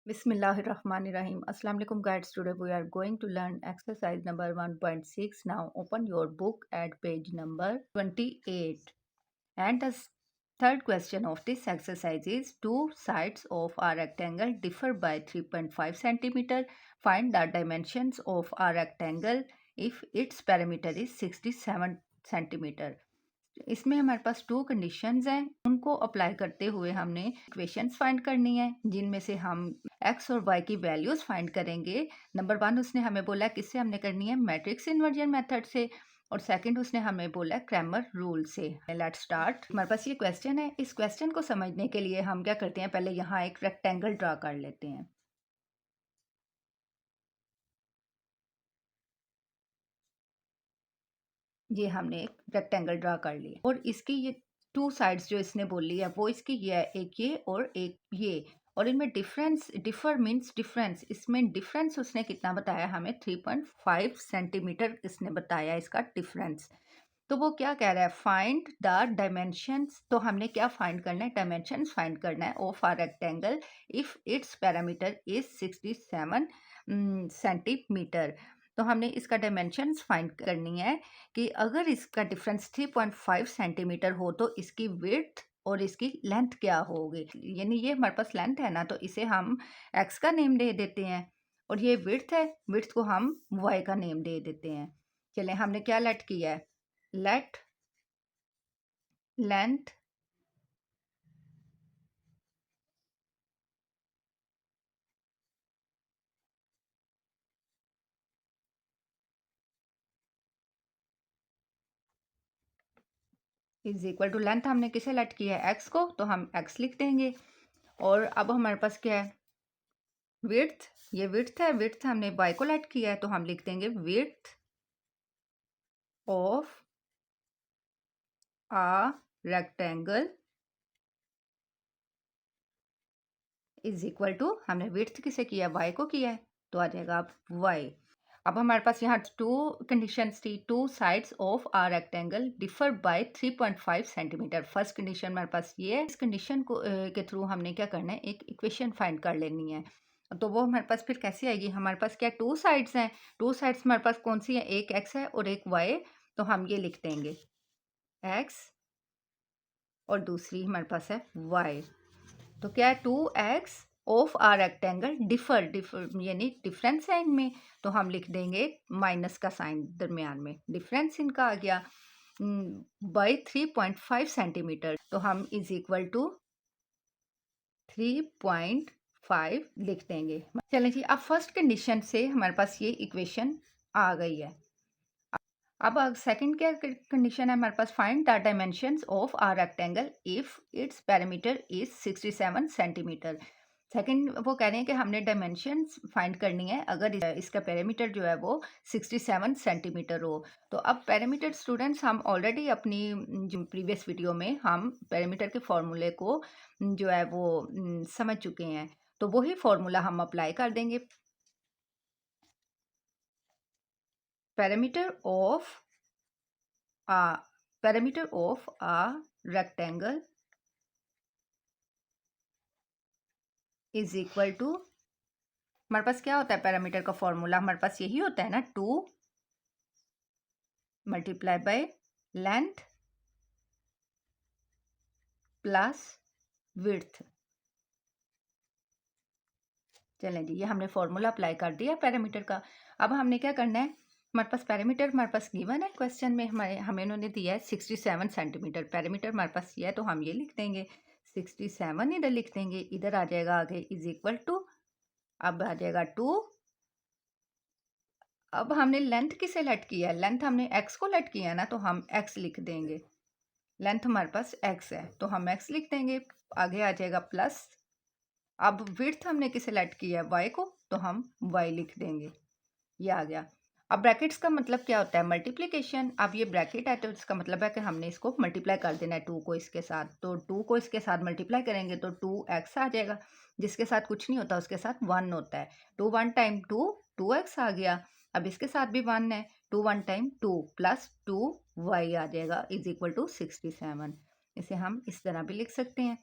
Bismillahirrahmanirrahim. Assalamu alaikum guys. Today we are going to learn exercise number 1.6. Now open your book at page number 28. And the third question of this exercise is two sides of a rectangle differ by 3.5 centimeter. Find the dimensions of a rectangle if its perimeter is 67 centimeter. इसमें हमारे पास to conditions हैं, उनको apply करते हुए हमने equations find करनी है जिनमें से हम एक्स और वाई की वैल्यूज फाइंड करेंगे। नंबर वन उसने हमें बोला किससे हमने करनी है, मैट्रिक्स इन्वर्जन मेथड से, और सेकंड उसने हमें बोला क्रैमर रूल से। Let's start. हमारे पास ये क्वेश्चन है, इस क्वेश्चन को समझने के लिए हम क्या करते हैं, पहले यहाँ एक रेक्टेंगल ड्रा कर लेते हैं। ये हमने एक रेक्टेंगल ड्रा कर लिया और इसकी ये टू साइड्स जो इसने बोली है वो इसकी ये है, एक ये और एक ये, और इनमें डिफर मीन्स डिफरेंस। इसमें डिफरेंस उसने कितना बताया हमें, 3.5 सेंटीमीटर इसने बताया इसका डिफरेंस। तो वो क्या कह रहा है, फाइंड द डायमेंशंस। तो हमने क्या फाइंड करना है, डायमेंशंस फाइंड करना है of a rectangle if its parameter is 67 centimetre. तो हमने इसका डायमेंशंस फाइंड करनी है कि अगर इसका डिफरेंस 3.5 सेंटीमीटर हो तो इसकी विड्थ और इसकी लेंथ क्या होगी। यानी ये हमारे पास लेंथ है ना, तो इसे हम एक्स का नेम दे देते हैं, और ये विड्थ है, विड्थ को हम वाई का नेम दे देते हैं। चलें, हमने क्या लेट किया है, let length is equal to length, हमने किसे लेट किया है, एक्स को, तो हम एक्स लिख देंगे। और अब हमारे पास क्या है, विड्थ, ये विड्थ है, विड्थ हमने वाई को लेट किया है तो हम लिख देंगे width of a rectangle is equal to, हमने विड्थ किसे किया, वाई को किया है, तो आ जाएगा अब वाई। अब हमारे पास यहाँ टू कंडीशंस थी, two sides of a rectangle differ by 3.5 centimetre. First condition हमारे पास ये है, इस कंडीशन को के थ्रू हमने क्या करना है, एक इक्वेशन फाइंड कर लेनी है। तो वो हमारे पास फिर कैसे आएगी, हमारे पास क्या टू साइड्स हैं, टू साइड्स हमारे पास कौन सी है, एक एक्स है और एक वाई, तो हम ये लिख देंगे एक्स और दूसरी हमारे पास है वाई। तो क्या है, two X of a rectangle differ यानी डिफरेंस है इनमें, तो हम लिख देंगे माइनस का साइन दरमियान में, डिफरेंस इनका आ गया बाई 3.5 सेंटीमीटर, तो हम इज इक्वल टू 3.5 लिख देंगे। चलें जी, अब फर्स्ट कंडीशन से हमारे पास ये इक्वेशन आ गई है। अब सेकंड क्या कंडीशन है हमारे पास, find the dimensions of a rectangle if its parameter is 67 centimetre. Second वो कह रहे हैं कि हमने डायमेंशंस फाइंड करनी है अगर इसका पैरामीटर जो है वो 67 सेंटीमीटर हो। तो अब पैरामीटर स्टूडेंट्स, हम ऑलरेडी अपनी जो प्रीवियस वीडियो में हम पैरामीटर के फॉर्मूले को जो है वो समझ चुके हैं, तो वही फॉर्मूला हम अप्लाई कर देंगे। Perimeter of a rectangle is equal to, हमारे पास क्या होता है पैरामीटर का फॉर्मूला, हमारे पास यही होता है ना, 2 multiply by length plus width. चलें जी, ये हमने फॉर्मूला अप्लाई कर दिया पैरामीटर का। अब हमने क्या करना है, हमारे पास पैरामीटर हमारे पास गिवन है क्वेश्चन में, हमें उन्होंने दिया है 67 सेंटीमीटर, पैरामीटर हमारे पास ये है, तो हम ये लिख देंगे 67, इधर लिख देंगे, इधर आ जाएगा आगे इज इक्वल टू, अब आ जाएगा 2। अब हमने लेंथ किसे लेट किया है, लेंथ हमने एक्स को लेट किया है ना, तो हम एक्स लिख देंगे, लेंथ हमारे पास एक्स है तो हम एक्स लिख देंगे, आगे आ जाएगा प्लस। अब विड्थ हमने किसे लेट किया है, वाई को, तो हम वाई लिख देंगे, ये आ गया। अब ब्रैकेट्स का मतलब क्या होता है, मल्टीप्लिकेशन। अब ये ब्रैकेट है तो इसका मतलब है कि हमने इसको मल्टीप्लाई कर देना है 2 को इसके साथ, तो 2 को इसके साथ मल्टीप्लाई करेंगे तो 2x आ जाएगा, जिसके साथ कुछ नहीं होता उसके साथ 1 होता है, 2 1 टाइम 2 2x आ गया। अब इसके साथ भी 1 है, 2 1 टाइम 2 प्लस 2y आ जाएगा इज इक्वल टू 67। इसे हम इस तरह भी लिख सकते हैं,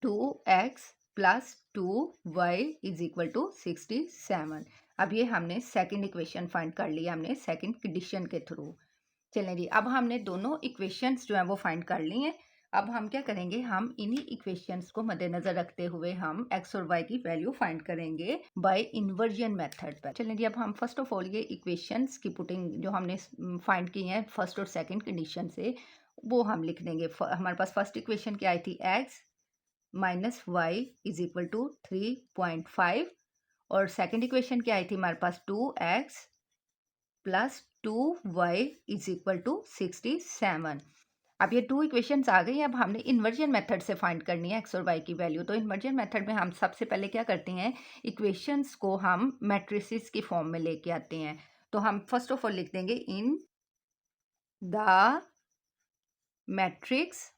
2x plus 2y is equal to 67। अब ये हमने सेकंड इक्वेशन फाइंड कर लिया हमने सेकंड कंडीशन के थ्रू। चलें जी, अब हमने दोनों इक्वेशंस जो हैं वो फाइंड कर ली हैं। अब हम क्या करेंगे, हम इन्हीं इक्वेशंस को मद्देनजर रखते हुए हम x और y की वैल्यू फाइंड करेंगे बाय इन्वर्जन मेथड पर। चलें जी, अब हम फर्स्ट ऑफ ऑल ये इक्वेशंस की पुटिंग जो हमने फाइंड की हैं फर्स्ट और सेकंड कंडीशन से, वो हम लिख देंगे। हमारे पास फर्स्ट इक्वेशन क्या आई थी, x minus Y is equal to 3.5, और सेकेंड इक्वेशन क्या आई थी हमारे पास, 2x plus 2y is equal to 67। अब ये टू इक्वेशंस आ गई। अब हमने इन्वर्जन मेथड से फाइंड करनी है x और y की वैल्यू। तो इन्वर्जन मेथड में हम सबसे पहले क्या करते हैं, इक्वेशंस को हम मैट्रिसेस की फॉर्म में लेके आते हैं। तो हम फर्स्ट ऑफ ऑल लिख देंगे in the matrix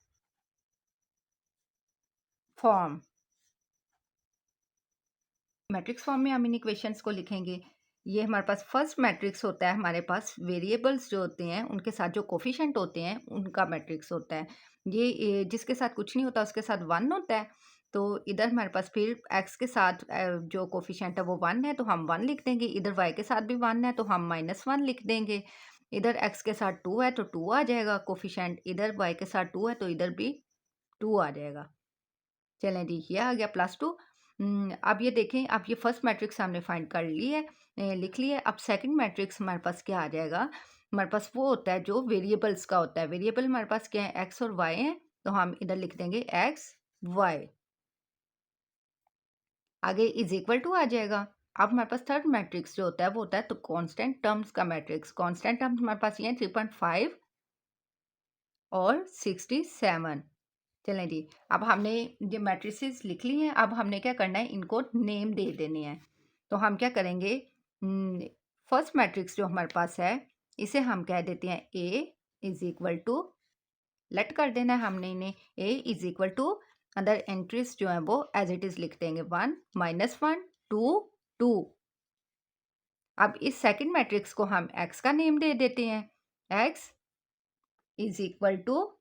form. Matrix form में हम इन इक्वेशंस को लिखेंगे। ये हमारे पास फर्स्ट मैट्रिक्स होता है, हमारे पास वेरिएबल्स जो होते हैं उनके साथ जो कोफिशिएंट होते हैं उनका मैट्रिक्स होता है। ये जिसके साथ कुछ नहीं होता उसके साथ 1 होता है। तो इधर हमारे पास फिर x के साथ जो कोफिशिएंट है वो 1 है तो हम 1 लिख देंगे। इधर y के साथ भी 1 है तो हम -1 लिख देंगे। इधर x के साथ 2 है तो 2 आ जाएगा कोफिशिएंट। इधर y के साथ 2 है तो इधर भी 2 आ जाएगा। चलें जी, ये आ गया +2। अब ये देखें, अब ये फर्स्ट मैट्रिक्स हमने फाइंड कर ली है, लिख लिया है। अब सेकंड मैट्रिक्स हमारे पास क्या आ जाएगा, हमारे पास वो होता है जो वेरिएबल्स का होता है। वेरिएबल हमारे पास क्या है, x और y हैं, तो हम इधर लिख देंगे x y, आगे इज इक्वल टू आ जाएगा। अब हमारे पास थर्ड मैट्रिक्स जो होता है वो होता है तो कांस्टेंट टर्म्स का मैट्रिक्स। कांस्टेंट टर्म्स हमारे पास ये है 3.5 और 67। चलें जी, अब हमने ये मैट्रिसेस लिख ली हैं। अब हमने क्या करना है, इनको नेम दे देने हैं। तो हम क्या करेंगे, फर्स्ट मैट्रिक्स जो हमारे पास है इसे हम कह देते हैं a is equal to, let कर देना है हमने इन्हें, a इज इक्वल टू अंदर एंट्रीज जो है वो एज इट इज लिख देंगे 1 -1 2 2। अब इस सेकंड मैट्रिक्स को हम x का नेम दे देते हैं, x is equal to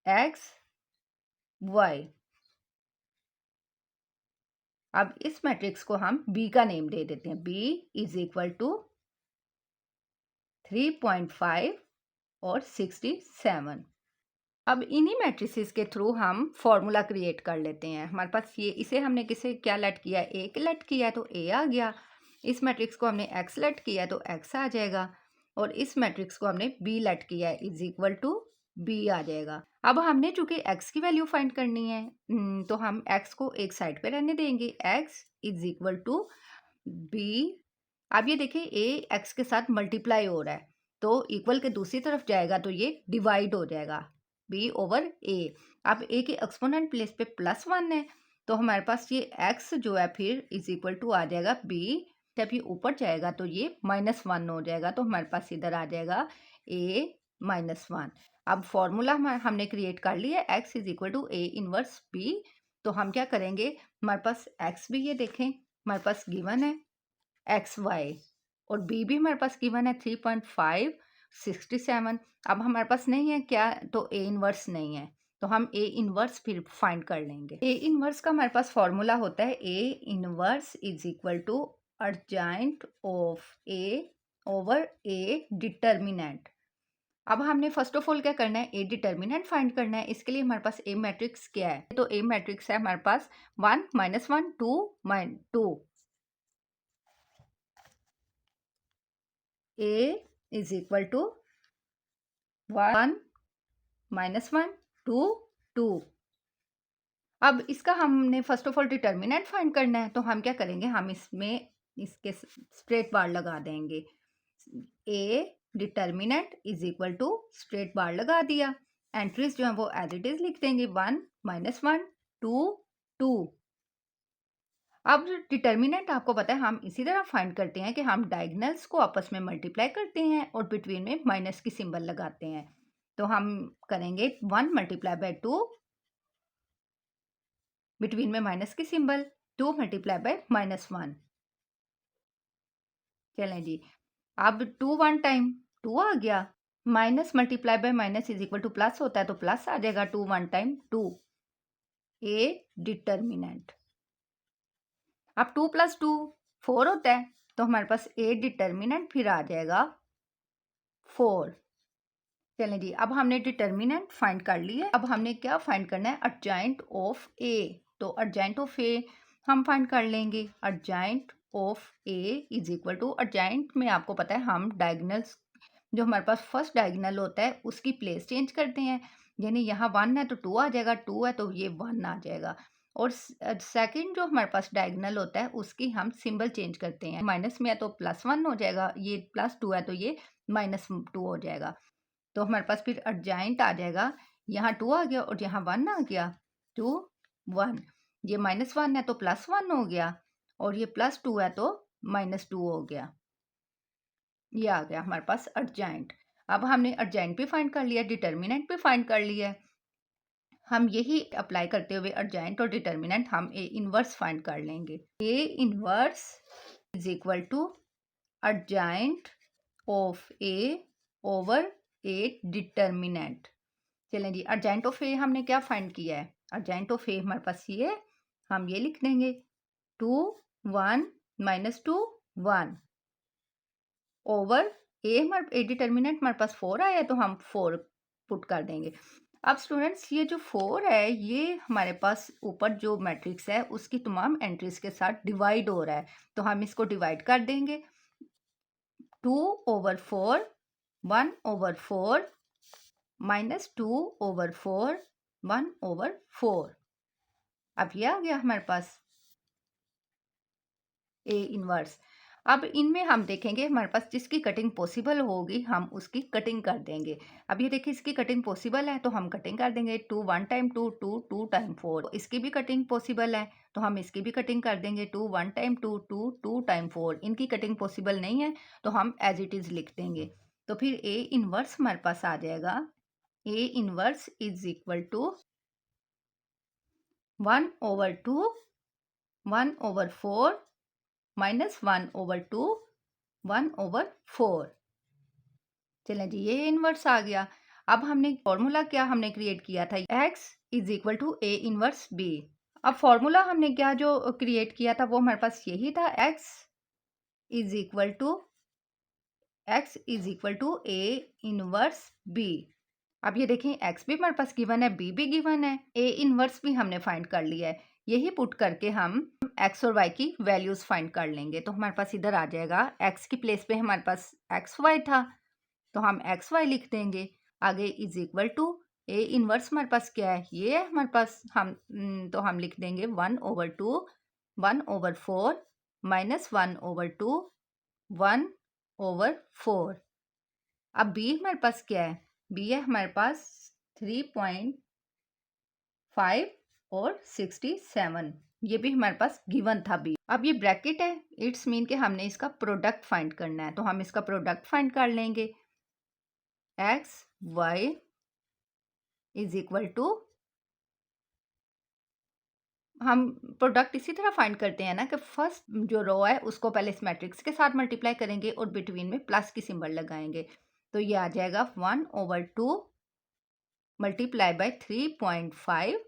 x y। अब इस मैट्रिक्स को हम b का नेम दे देते हैं, b इज इक्वल टू 3.5 और 67। अब इन्हीं मैट्रिसेस के थ्रू हम फॉर्मूला क्रिएट कर लेते हैं। हमारे पास ये, इसे हमने किसे क्या लेट किया है, a के लेट किया है तो a आ गया। इस मैट्रिक्स को हमने x लेट किया है तो x आ जाएगा, और इस मैट्रिक्स को हमने b लेट किया है इज इक्वल टू b आ जाएगा। अब हमने चूंकि x की वैल्यू फाइंड करनी है, तो हम x को एक साइड पे रहने देंगे, x is equal to b। अब ये देखिए a x के साथ मल्टीप्लाई हो रहा है तो इक्वल के दूसरी तरफ जाएगा तो ये डिवाइड हो जाएगा, b ओवर a। अब a के एक्सपोनेंट प्लेस पे +1 है तो हमारे पास ये x जो है फिर इज इक्वल टू आ जाएगा b। जब ये ऊपर जाएगा तो ये -1 हो जाएगा तो हमारे पास इधर आ जाएगा a -1। अब फॉर्मूला हमने क्रिएट कर लिया, x is equal to a inverse b। तो हम क्या करेंगे, हमारे पास x भी ये देखें हमारे पास गिवन है एक्स वाई, और बी भी हमारे पास गिवन है 3.5 67। अब हमारे पास नहीं है क्या, तो ए इनवर्स नहीं है तो हम ए इनवर्स फिर फाइंड कर लेंगे। ए इनवर्स का हमारे पास फॉर्मूला होता है A inverse is equal to adjoint of A over A determinant. अब हमने फर्स्ट ऑफ ऑल क्या करना है, ए डिटर्मिनेंट फाइंड करना है। इसके लिए हमारे पास ए मैट्रिक्स क्या है, तो ए मैट्रिक्स है हमारे पास 1 -1 2 2। A is equal to 1 -1 2 2। अब इसका हमने first of all determinant find करना है तो हम क्या करेंगे, हम इसमें इसके स्ट्रेट बार लगा देंगे। A determinant is equal to straight बार लगा दिया, एंट्रीज जो है वो एज इट इज लिख देंगे 1 -1 2 2। अब डिटर्मिनेंट आपको पता है हम इसी तरह फाइंड करते हैं कि हम डायगनल्स को आपस में मल्टीप्लाई करते हैं और बिटवीन में माइनस की सिंबल लगाते हैं। तो हम करेंगे 1 मल्टीप्लाई बाय 2, बिटवीन में माइनस की सिंबल, 2 मल्टीप्लाई बाय -1। चलें जी, अब 2 1 टाइम 2 आ गया, minus multiply by minus is equal two plus होता है तो प्लस आ जाएगा, 2 1 टाइम 2। ए डिटर्मिनेंट। अब 2 + 2 4 होता है, तो हमारे पास ए डिटर्मिनेंट फिर आ जाएगा 4। चलें जी, अब हमने डिटर्मिनेंट फाइंड कर ली है। अब हमने क्या फाइंड करना है, एडजॉइंट ऑफ ए। तो एडजॉइंट ऑफ ए हम फाइंड कर लेंगे। Adjoint of A is equal to, adjoint में आपको पता है हम डायगोनल्स, जो हमारे पास फर्स्ट डायगोनल होता है उसकी प्लेस चेंज करते हैं। यानी यहाँ 1 है तो 2 आ जाएगा, 2 है तो ये 1 आ जाएगा। और सेकंड जो हमारे पास डायगोनल होता है उसकी हम सिंबल चेंज करते हैं। माइनस में है तो +1 हो जाएगा, ये +2 है तो ये -2 हो जाएगा। तो हमारे पास फिर एडजॉइंट आ जाएगा, यहाँ 2 आ गया और यहाँ 1 आ गया, 2 1। ये -1 है तो +1 हो गया, और ये +2 है तो -2 हो गया। ये आ गया हमारे पास एडजॉइंट। अब हमने एडजॉइंट भी फाइंड कर लिया, डिटर्मिनेंट भी फाइंड कर लिया है। हम यही अप्लाई करते हुए एडजॉइंट और डिटर्मिनेंट हम ए इनवर्स फाइंड कर लेंगे। A inverse is equal to adjoint of A over A determinant. चलें जी, एडजॉइंट ऑफ ए हमने क्या फाइंड किया है, एडजॉइंट ऑफ ए हमारे पास ये है, हम ये लिख देंगे 2 1 -2 1 ओवर ए। हमारे ए डिटर्मिनेंट हमारे पास 4 आया है तो हम 4 पुट कर देंगे। अब स्टूडेंट्स ये जो 4 है ये हमारे पास ऊपर जो मैट्रिक्स है उसकी तमाम एंट्रीज के साथ डिवाइड हो रहा है, तो हम इसको डिवाइड कर देंगे। 2/4 1/4 -2/4 1/4। अब ये आ गया हमारे पास ए इनवर्स। अब इनमें हम देखेंगे हमारे पास जिसकी कटिंग पॉसिबल होगी हम उसकी कटिंग कर देंगे। अब ये देखिए इसकी कटिंग पॉसिबल है तो हम कटिंग कर देंगे। 2 1 टाइम 2 2 2 टाइम 4, इसकी भी कटिंग पॉसिबल है तो हम इसकी भी कटिंग कर देंगे। 2 1 टाइम 2 2 2 टाइम 4, इनकी कटिंग पॉसिबल नहीं है तो हम एज इट इज़ लिख देंगे। तो फिर ए इनवर्स हमारे पास आ जाएगा, A inverse is equal to 1/2 1/4 -1/2 1/4। चलें जी, ये इनवर्स आ गया। अब हमने फॉर्मूला क्या हमने क्रिएट किया था, x is equal to A inverse B. अब फॉर्मूला हमने क्या जो क्रिएट किया था वो हमारे पास यही था, x is equal to A inverse B. अब ये देखें x भी हमारे पास गिवन है, b भी गिवन है, a इनवर्स भी हमने फाइंड कर लिया है। यही पुट करके हम x और y की वैल्यूज फाइंड कर लेंगे। तो हमारे पास इधर आ जाएगा, x की प्लेस पे हमारे पास xy था तो हम xy लिख देंगे। आगे is equal to a inverse हमारे पास क्या है, ये है हमारे पास, तो हम लिख देंगे 1/2 1/4 -1/2 1/4। अब b हमारे पास क्या है, b है हमारे पास 3.5 और 67, ये भी हमारे पास गिवन था b। अब ये ब्रैकेट है, इट्स मीन कि हमने इसका प्रोडक्ट फाइंड करना है, तो हम इसका प्रोडक्ट फाइंड कर लेंगे। x y is equal to, हम प्रोडक्ट इसी तरह फाइंड करते हैं ना कि फर्स्ट जो रो है उसको पहले इस मैट्रिक्स के साथ मल्टीप्लाई करेंगे और बिटवीन में प्लस की सिंबल लगाएंगे। तो ये आ जाएगा 1/2 मल्टीप्लाई बाय 3.5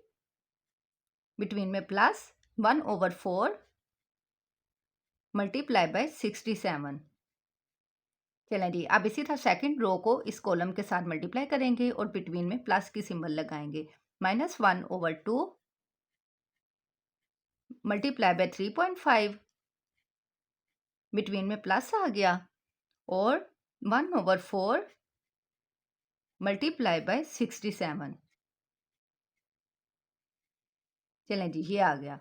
बिटवीन में प्लस 1/4 मल्टीप्लाई बाय 67। चलें जी, अब इसी तरह सेकंड रो को इस कॉलम के साथ मल्टीप्लाई करेंगे और बिटवीन में प्लस की सिंबल लगाएंगे। -1/2 मल्टीप्लाई बाय 3.5 बिटवीन में प्लस आ गया, और 1/4 मल्टीप्लाई बाय 67। चलें जी, ये आ गया।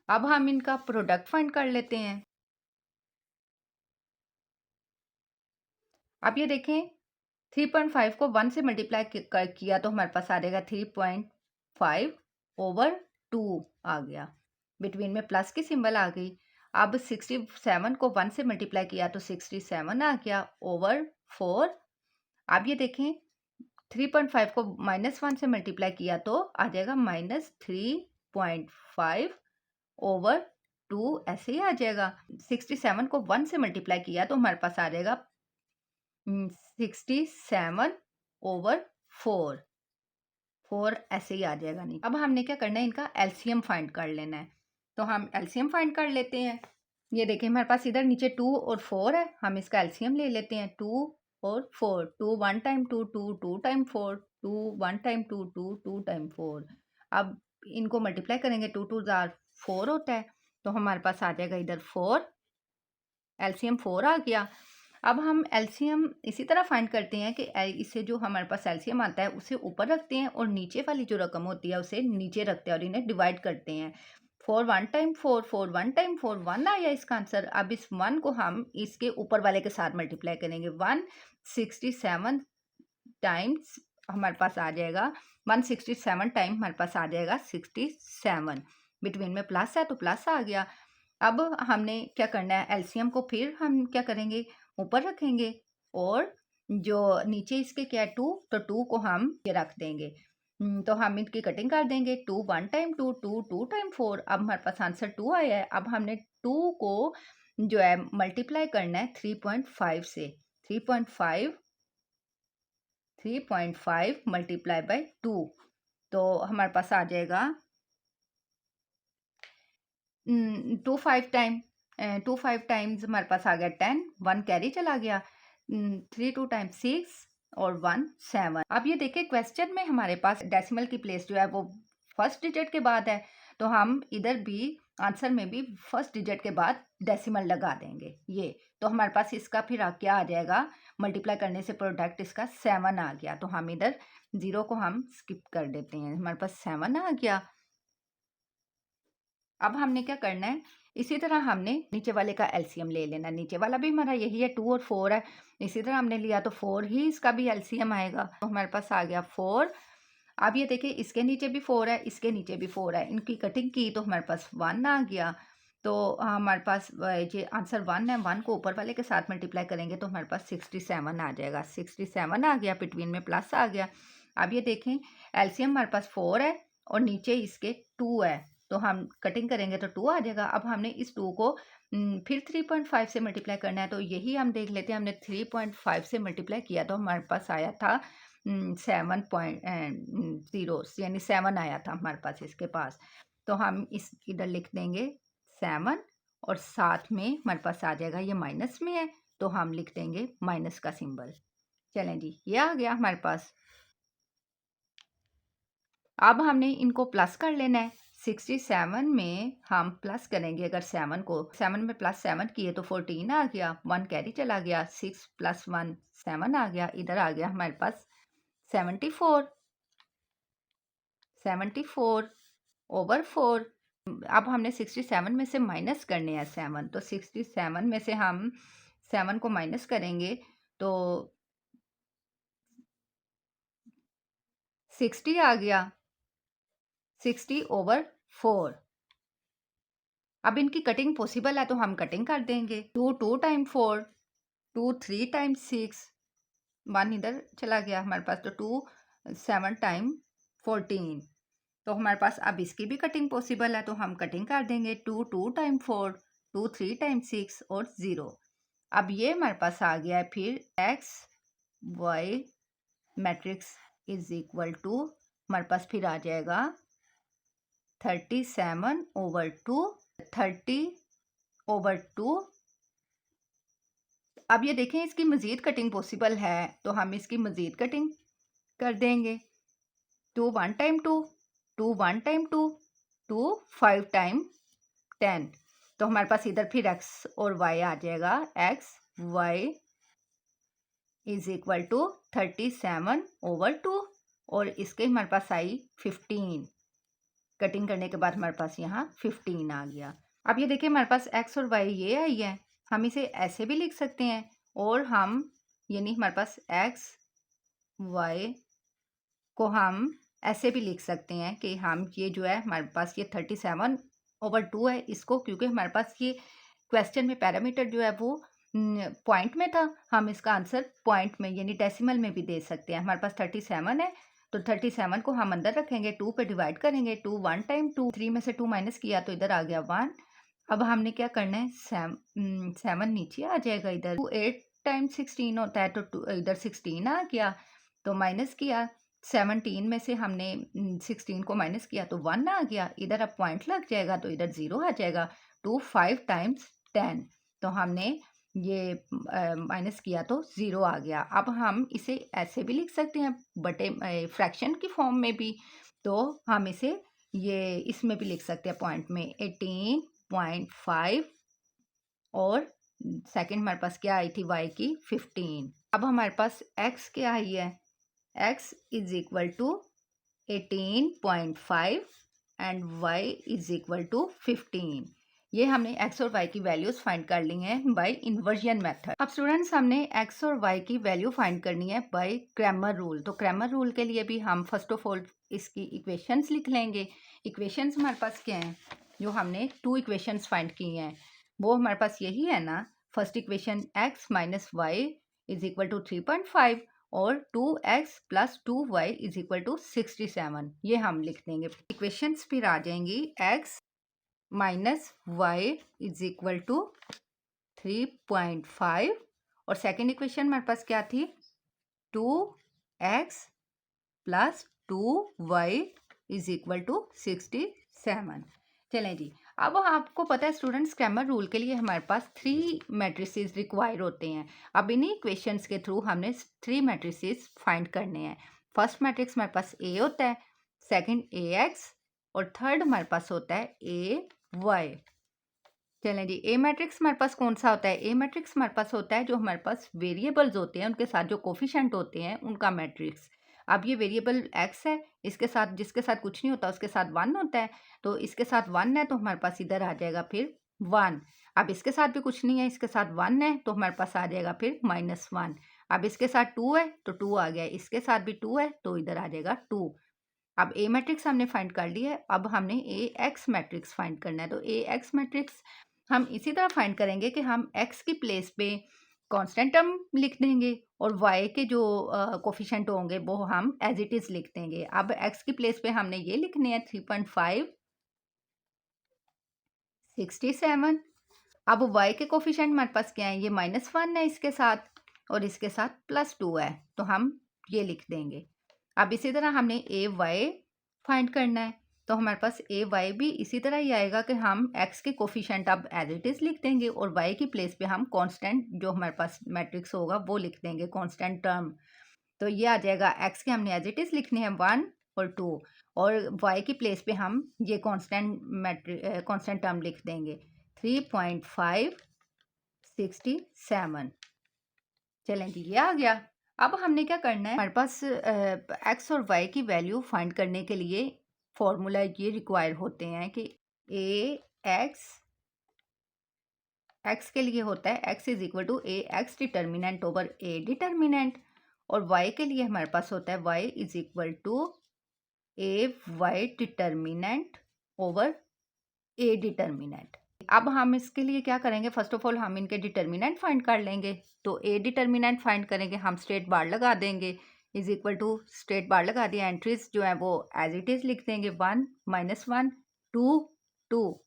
अब हम इनका प्रोडक्ट फाइंड कर लेते हैं। अब ये देखें 3.5 को 1 से मल्टीप्लाई किया तो हमारे पास आ जाएगा 3.5/2 आ गया, बिटवीन में प्लस की सिंबल आ गई। अब 67 को 1 से मल्टीप्लाई किया तो 67 आ गया ओवर 4। अब ये देखें 3.5 को -1 से मल्टीप्लाई किया तो आ जाएगा -3.5/2, ऐसे ही आ जाएगा। 67 को 1 से मल्टीप्लाई किया तो हमारे पास आ जाएगा 67/4 4 ऐसे ही आ जाएगा नीचे। अब हमने क्या करना है, इनका एलसीएम फाइंड कर लेना है। तो हम एलसीएम फाइंड कर लेते हैं। ये देखिए हमारे पास इधर नीचे 2 और 4 है, हम इसका एलसीएम ले लेते हैं। 2 और 4, 2 1 टाइम 2, 2 2 टाइम 4, 2 1 टाइम 2, 2 2 टाइम 4। अब इनको मल्टीप्लाई करेंगे, 2 2 जार 4 होता है, तो हमारे पास आ जाएगा इधर 4, एलसीएम 4 आ गया। अब हम एलसीएम इसी तरह फाइंड करते हैं कि इससे जो हमारे पास एलसीएम आता है उसे ऊपर रखते हैं और नीचे वाली जो रकम होती है उसे नीचे रखते हैं और इन्हें डिवाइड करते हैं। 4 1 टाइम 4, 4 1 टाइम 4, 1 आया इसका आंसर। अब इस 1 को हम इसके ऊपर वाले के साथ मल्टीप्लाई करेंगे। 167 टाइम्स हमारे पास आ जाएगा, 167 टाइम हमारे पास आ जाएगा 67। बिटवीन में प्लस है तो प्लस आ गया। अब हमने क्या करना है, एलसीएम को फिर हम क्या करेंगे, ऊपर रखेंगे और जो नीचे इसके क्या है 2, तो 2 को हम ये रख देंगे। तो हम इनकी कटिंग कर देंगे। 2 1 टाइम 2, 2 2 टाइम 4। अब हमारे पास आंसर 2 आया है। अब हमने 2 को जो है मल्टीप्लाई करना है 3.5 से। 3.5 3.5 मल्टीप्लाई बाय 2, तो हमारे पास आ जाएगा 25 टाइम, 25 टाइम्स हमारे पास आ गया 10, 1 कैरी चला गया, 3 2 टाइम 6 और 1 7। अब ये देखिए क्वेश्चन में हमारे पास डेसिमल की प्लेस जो है वो फर्स्ट डिजिट के बाद है, तो हम इधर भी आंसर में भी फर्स्ट डिजिट के बाद डेसिमल लगा देंगे। ये तो हमारे पास इसका फिर क्या आ जाएगा, मल्टीप्लाई करने से प्रोडक्ट इसका 7 आ गया, तो हम इधर 0 को हम स्किप कर देते हैं, हमारे पास 7 आ गया। अब हमने क्या करना है, इसी तरह हमने नीचे वाले का एलसीएम ले लेना। नीचे वाला भी हमारा यही है, 2 और 4 है, इसी तरह हमने लिया तो 4 ही इसका भी एलसीएम आएगा, तो हमारे पास आ गया 4। अब ये देखिए इसके नीचे भी 4 है, इसके नीचे भी 4 है, इनकी कटिंग की तो हमारे पास 1 आ गया। तो हमारे पास ये आंसर 1 है, 1 को ऊपर वाले के साथ मल्टीप्लाई करेंगे तो हमारे पास 67 आ जाएगा। 67 आ गया, बिटवीन में प्लस आ गया। अब ये देखें एलसीएम हमारे पास 4 है और नीचे इसके 2 है, तो हम कटिंग करेंगे तो 2 आ जाएगा। अब हमने इस 2 को फिर 3.5 से मल्टीप्लाई करना है, तो यही हम देख लेते हैं। हमने 3.5 से मल्टीप्लाई किया तो हमारे पास आया था 7.0, यानी 7 आया था हमारे पास इसके पास। तो हम इस इधर लिख देंगे 7 और साथ में हमारे पास आ जाएगा, ये माइनस में है तो हम लिख देंगे माइनस का सिंबल। चलें जी, ये आ गया हमारे पास। अब हमने इनको प्लस कर लेना है। 67 में हम प्लस करेंगे, अगर 7 को 7 में प्लस 7 किए तो 14 आ गया, 1 कैरी चला गया, 6 + 1 7 आ गया। इधर आ गया हमारे पास 74, 74 ओवर 4। अब हमने 67 में से माइनस करने हैं 7, तो 67 में से हम 7 को माइनस करेंगे तो 60 आ गया, 60 ओवर 4। अब इनकी कटिंग पॉसिबल है तो हम कटिंग कर देंगे। 2 2 टाइम 4, 2 3 टाइम 6, 1 इधर चला गया हमारे पास, तो 2 7 टाइम 14। तो हमारे पास अब इसकी भी कटिंग पॉसिबल है तो हम कटिंग कर देंगे। 2 2 टाइम 4, 2 3 टाइम 6 और 0। अब ये हमारे पास आ गया है फिर x y matrix is equal to, हमारे पास फिर आ जाएगा 37 ओवर 2, 30 ओवर 2। अब ये देखें इसकी मज़ीद कटिंग पॉसिबल है तो हम इसकी मज़ीद कटिंग कर देंगे। 2 1 टाइम 2, 2 1 टाइम 2, 2 5 टाइम 10। तो हमारे पास इधर फिर x और y आ जाएगा। x y is equal to 37 over 2 और इसके हमारे पास आई 15। कटिंग करने के बाद हमारे पास यहाँ 15 आ गया। अब ये देखिए हमारे पास x और y ये आई है, हम इसे ऐसे भी लिख सकते हैं और हम यानी हमारे पास x y को हम ऐसे भी लिख सकते हैं कि हम ये जो है हमारे पास ये 37 ओवर 2 है, इसको क्योंकि हमारे पास ये क्वेश्चन में पैरामीटर जो है वो पॉइंट में था, हम इसका आंसर पॉइंट में यानी डेसिमल में भी दे सकते हैं। हमारे पास 37 है तो 37 को हम अंदर रखेंगे, 2 पे डिवाइड करेंगे। 2 1 टाइम 2, 3 में से 2 माइनस किया तो इधर आ गया 1। अब हमने क्या करना है, 7 नीचे आ जाएगा इधर। 2 8 टाइम 16 होता है तो इधर 16 आ गया, तो माइनस किया 17 में से हमने 16 को माइनस किया तो 1 आ गया, इधर अब पॉइंट लग जाएगा तो इधर 0 आ जाएगा। 2 5 टाइम्स 10, तो हमने ये माइनस किया तो 0 आ गया। अब हम इसे ऐसे भी लिख सकते हैं बटे फ्रैक्शन की फॉर्म में भी, तो हम इसे ये इसमें भी लिख सकते हैं पॉइंट में 18.5 और सेकंड हमारे पास क्या आई थी y की 15। अब हमारे पास x क्या आई है, x is equal to 18.5 and y is equal to 15। ये हमने x और y की वैल्यूज फाइंड कर ली हैं बाय इन्वर्जन मेथड। अब स्टूडेंट्स हमने x और y की वैल्यू फाइंड करनी है बाय क्रैमर रूल। तो क्रैमर रूल के लिए भी हम फर्स्ट ऑफ ऑल इसकी इक्वेशंस लिख लेंगे। इक्वेशंस हमारे पास क्या हैं, जो हमने 2 इक्वेशंस फाइंड की हैं वो हमारे पास यही है ना। First equation x minus Y is equal to 3.5 और 2x plus 2y is equal to 67, ये हम लिख देंगे। इक्वेशंस फिर आ जाएंगी x minus Y is equal to 3.5 और सेकेंड इक्वेशन हमारे पास क्या थी, 2x plus 2y is equal to 67। चलें जी, अब आपको पता है स्टूडेंट्स क्रैमर रूल के लिए हमारे पास 3 मैट्रिसेस रिक्वायर होते हैं। अब इन्हीं इक्वेशंस के थ्रू हमने 3 मैट्रिसेस फाइंड करने हैं। फर्स्ट मैट्रिक्स हमारे पास ए होता है, सेकंड ax और थर्ड हमारे पास होता है ay। चलें जी, ए मैट्रिक्स हमारे पास कौन सा होता है, ए मैट्रिक्स हमारे पास होता है जो हमारे पास वेरिएबल्स होते हैं उनके साथ जो कोफिशिएंट होते हैं उनका मैट्रिक्स। अब ये वेरिएबल x है, इसके साथ जिसके साथ कुछ नहीं होता उसके साथ 1 होता है, तो इसके साथ 1 है तो हमारे पास इधर आ जाएगा फिर 1। अब इसके साथ भी कुछ नहीं है, इसके साथ 1 है तो हमारे पास आ जाएगा फिर -1। अब इसके साथ 2 है तो 2 आ गया, इसके साथ भी 2 है तो इधर आ जाएगा 2। अब ए मैट्रिक्स हमने फाइंड कर लिया है, अब हमने ए एक्स मैट्रिक्स फाइंड करना है। तो ए एक्स मैट्रिक्स हम इसी तरह फाइंड करेंगे कि हम एक्स की प्लेस पे कांस्टेंट टर्म लिख देंगे और वाई के जो कोफिशिएंट होंगे वो हम एज इट इज़ लिख देंगे। अब एक्स की प्लेस पे हमने ये लिखने हैं 3.5 67। अब वाई के कोफिशिएंट हमारे पास क्या है, ये -1 है इसके साथ और इसके साथ +2 है, तो हम ये लिख देंगे। अब इसी तरह हमने ए वाई फाइंड करना है, तो हमारे पास ए वाई भी इसी तरह ही आएगा कि हम एक्स के कोफिशिएंट अब एज इट इज़ लिख देंगे और वाई की प्लेस पे हम कांस्टेंट जो हमारे पास मैट्रिक्स होगा वो लिख देंगे, कांस्टेंट टर्म। तो ये आ जाएगा, एक्स के हमने एज इट इज़ लिखने हैं 1 और 2 और वाई की प्लेस पे हम ये कांस्टेंट टर्म लिख देंगे 3.5 67। चलें जी, ये आ गया। अब हमने क्या करना है, हमारे पास एक्स और वाई की वैल्यू फाइंड करने के लिए फॉर्मूला ये रिक्वायर होते हैं कि ए एक्स के लिए होता है X is equal to A X determinant over A determinant और वाई के लिए हमारे पास होता है Y is equal to A Y determinant over A determinant. अब हम इसके लिए क्या करेंगे, फर्स्ट ऑफ ऑल हम इनके डिटर्मिनेंट फाइंड कर लेंगे। तो ए डिटर्मिनेंट फाइंड करेंगे, हम स्ट्रेट बार लगा देंगे, इज इक्वल टू स्ट्रेट बार लगा दिया, एंट्रीज जो है वो एज इट इज लिख देंगे 1 -1 2 2।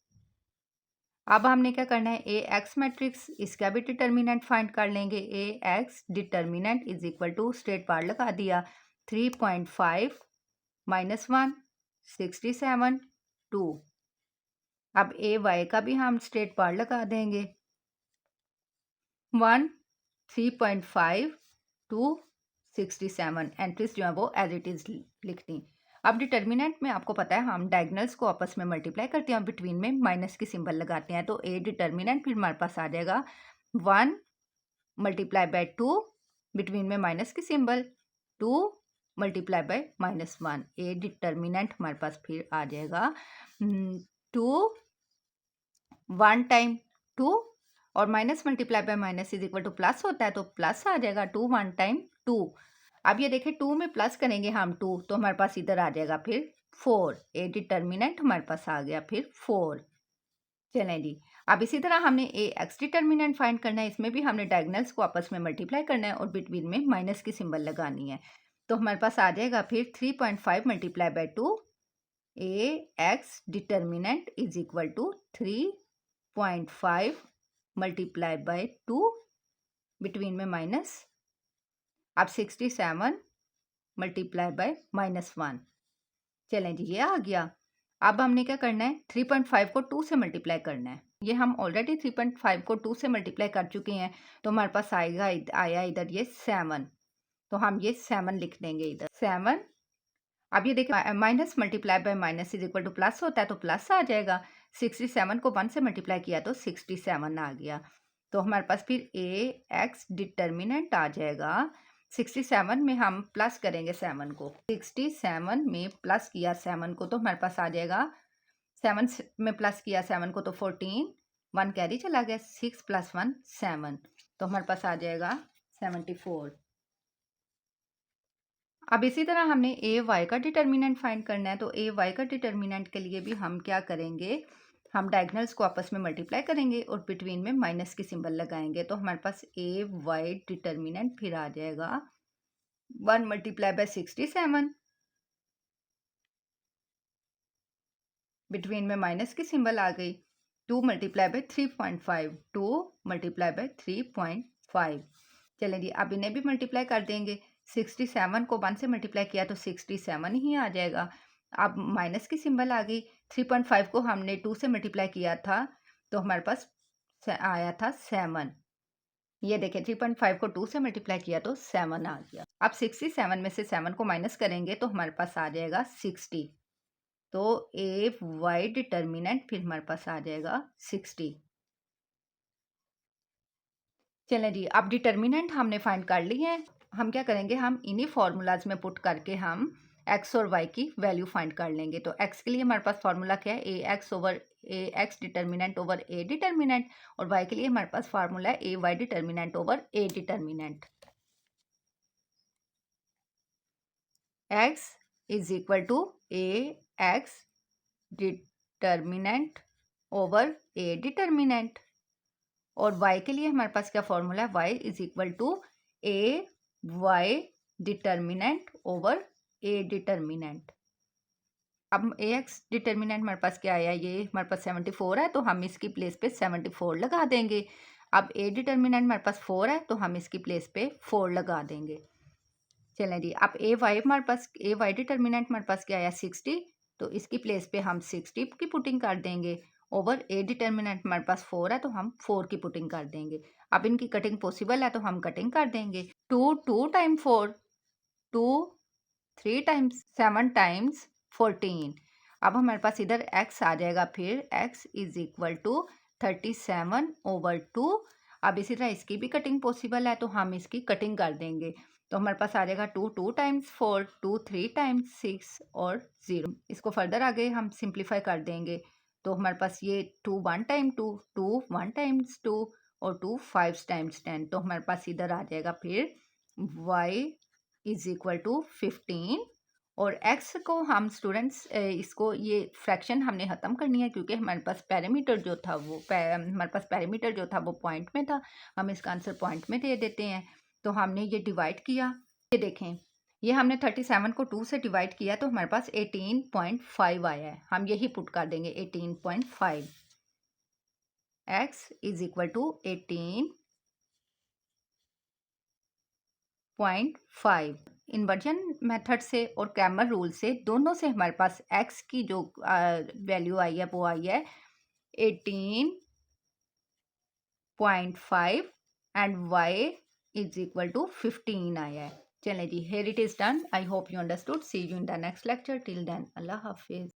अब हमने क्या करना है, ए एक्स मैट्रिक्स इसका भी डिटर्मिनेंट फाइंड कर लेंगे। A X determinant is equal to straight बार लगा दिया 3.5 -1 67 2। अब ए वाई का भी हम स्ट्रेट बार लगा देंगे 1 3.5 2 67, एंट्रीज जो है वो एज इट इज लिख दी। अब डिटर्मिनेंट में आपको पता है हम डायगनल्स को आपस में मल्टीप्लाई करते हैं और बिटवीन में माइनस की सिंबल लगाते हैं, तो ए डिटर्मिनेंट फिर हमारे पास आ जाएगा 1 मल्टीप्लाई बाय 2 बिटवीन में माइनस की symbol 2 multiply by -1। A determinant हमारे पास फिर आ जाएगा 2 1 टाइम 2 और minus multiply by minus is equal two plus होता है, तो प्लस आ जाएगा 2 1 टाइम 2। अब ये देखें 2 में प्लस करेंगे हम 2 तो हमारे पास इधर आ जाएगा फिर 4। ए डिटर्मिनेंट हमारे पास आ गया फिर 4। चलें जी, अब इसी तरह हमने ए एक्स डिटर्मिनेंट फाइंड करना है, इसमें भी हमने डायगनल्स को आपस में मल्टीप्लाई करना है और बिटवीन में माइनस की सिंबल लगानी है, तो हमारे पास आ जाएगा फिर 3.5 multiply by 2 A X determinant is equal to 3.5 multiply by 2 between में माइनस, अब 67 मल्टीप्लाई बाय -1। चलें जी, ये आ गया। अब हमने क्या करना है, 3.5 को 2 से मल्टीप्लाई करना है। ये हम ऑलरेडी 3.5 को 2 से मल्टीप्लाई कर चुके हैं, तो हमारे पास आया इधर ये 7। तो हम ये 7 लिख देंगे इधर 7। अब ये देखिए minus multiply by minus is equal two plus होता है, तो प्लस आ जाएगा। 67 को 1 से मल्टीप्लाई किया तो 67 आ गया। तो हमारे पास फिर ए एक्स डिटर्मिनेंट आ जाएगा। 67 में हम प्लस करेंगे 7 को, 67 में प्लस किया 7 को तो हमारे पास आ जाएगा, 7 में प्लस किया 7 को तो 14, 1 कैरी चला गया, 6 + 1 7, तो हमारे पास आ जाएगा 74। अब इसी तरह हमने ए वाई का डिटर्मिनेंट फाइंड करना है, तो ए वाई का डिटर्मिनेंट के लिए भी हम क्या करेंगे, हम डायगनल्स को आपस में मल्टीप्लाई करेंगे और बिटवीन में माइनस की सिंबल लगाएंगे। तो हमारे पास ए वाई डिटर्मिनेंट फिर आ जाएगा 1 × 67, बिटवीन में माइनस की सिंबल आ गई। 2 × 3.5, 2 × 3.5। चलें जी, अब इन्हें भी मल्टीप्लाई कर देंगे। 67 को 1 से मल्टीप्लाई किया तो 67 ही आ जाएगा। अब माइनस की सिंबल आ गई। 3.5 को हमने 2 से मल्टीप्लाई किया था, तो हमारे पास आया था 7। ये देखिए 3.5 को 2 से मल्टीप्लाई किया तो 7 आ गया। अब 67 में से 7 को माइनस करेंगे तो हमारे पास आ जाएगा 60। तो ए वाई डिटर्मिनेंट फिर हमारे पास आ जाएगा 60। चलें जी, अब डिटर्मिनेंट हमने फाइंड कर ली है। हम क्या करेंगे, हम इन्हीं फार्मूलाज में पुट करके हम एक्स और वाई की वैल्यू फाइंड कर लेंगे। तो एक्स के लिए हमारे पास फार्मूला क्या है, A X over A X determinant over A determinant, और वाई के लिए हमारे पास फार्मूला है A Y determinant over A determinant. X is equal to A X determinant over A determinant, और y के लिए हमारे पास क्या फॉर्मूला है, y is equal to A Y determinant over A determinant. अब ए एक्स डिटर्मिनेंट हमारे पास क्या आया, ये हमारे पास 74 है, तो हम इसकी प्लेस पे 74 लगा देंगे। अब ए डिटर्मिनेंट हमारे पास 4 है, तो हम इसकी प्लेस पे 4 लगा देंगे। चलें जी, अब ए वाई हमारे पास, ए वाई डिटर्मिनेंट हमारे पास क्या आया 60, तो इसकी प्लेस पे हम 60 की पुटिंग कर देंगे। ओवर ए डिटर्मिनेंट हमारे पास 4 है, तो हम 4 की पुटिंग कर देंगे। अब इनकी कटिंग पॉसिबल है, तो हम कटिंग कर देंगे। 2 टाइम 4, 2 3 टाइम्स 7 टाइम्स 14। अब हमारे पास इधर x आ जाएगा, फिर x इज इक्वल टू 37/2। अब इसी तरह इसकी भी कटिंग पॉसिबल है, तो हम इसकी कटिंग कर देंगे। तो हमारे पास आ जाएगा 2 टाइम्स 4, 2 3 टाइम्स 6 और 0। इसको फर्दर आगे हम सिंप्लीफाई कर देंगे, तो हमारे पास ये 2 1 टाइम 2, 2 1 टाइम्स 2 और 2 5 टाइम्स 10। तो हमारे पास इधर आ जाएगा फिर y इज इक्वल टू 15, और x को हम स्टूडेंट्स इसको ये फ्रैक्शन हमने ख़त्म करनी है, क्योंकि हमारे पास पैरामीटर जो था वो हमारे पास पैरामीटर जो था वो पॉइंट में था, हम इसका आंसर पॉइंट में दे देते हैं। तो हमने ये डिवाइड किया, ये देखें, ये हमने 37 को 2 से डिवाइड किया, तो हमारे पास 18.5 आया है। हम यही पुट कर देंगे 18.5। x is equal to 18.5। Inversion method से और क्रैमर रूल से, दोनों से हमारे पास x की जो वैल्यू आई है वो आई है 18.5 and y is equal to 15 आया है। चलें जी, here it is done. I hope you understood. See you in the next lecture. Till then, Allah Hafiz.